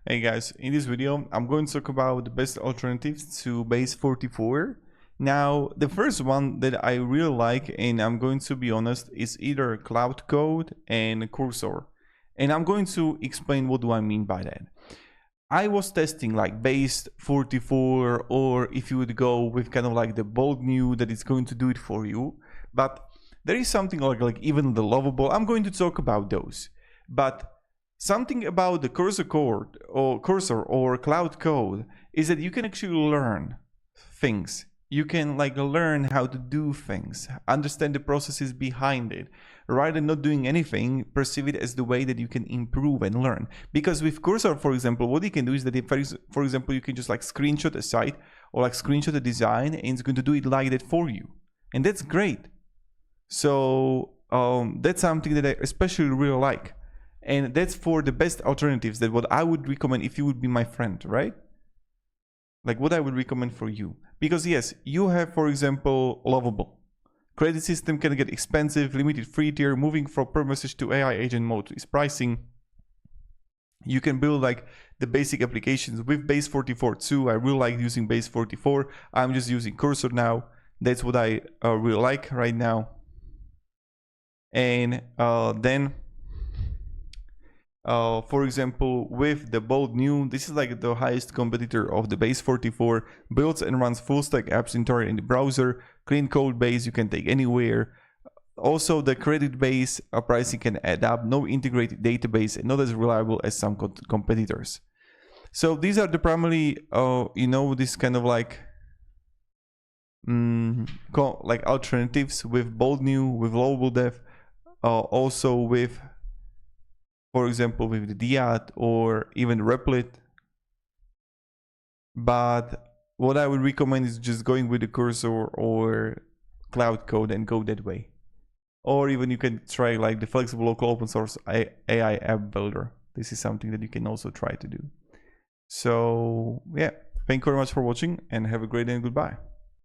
Hey guys, in this video I'm going to talk about the best alternatives to Base44. Now the first one that I really like, and I'm going to be honest, is either Cloud Code and Cursor. And I'm going to explain what do I mean by that. I was testing like Base44, or if you would go with kind of like the bold new that it's going to do it for you. But there is something like even the lovable. I'm going to talk about those. But something about the cursor or cloud code is that you can actually learn things. You can learn how to do things, understand the processes behind it, rather than not doing anything, perceive it as the way that you can improve and learn. Because with Cursor, for example, what you can do is that if, for example, you can just screenshot a site or screenshot a design, and it's going to do it like that for you. And that's great. So that's something that I especially really like. And that's for the best alternatives, that what I would recommend if you would be my friend, right? Like what I would recommend for you. Because yes, you have, for example, Lovable. Credit system can get expensive, limited free tier, moving from per message to AI agent mode is pricing. You can build the basic applications with Base44 too. I really like using Base44. I'm just using Cursor now. That's what I really like right now. And then for example, with the bold new, this is the highest competitor of the Base44, builds and runs full stack apps entirely in the browser, clean code base you can take anywhere. Also, the credit base pricing can add up, no integrated database, and not as reliable as some competitors. So these are the primarily, this kind of alternatives with bold new, with lovable dev, also with, for example, with the Diat or even Replit. But what I would recommend is just going with the Cursor or Cloud Code and go that way. Or even you can try the flexible local open source AI app builder. This is something that you can also try to do. So yeah, thank you very much for watching and have a great day and goodbye.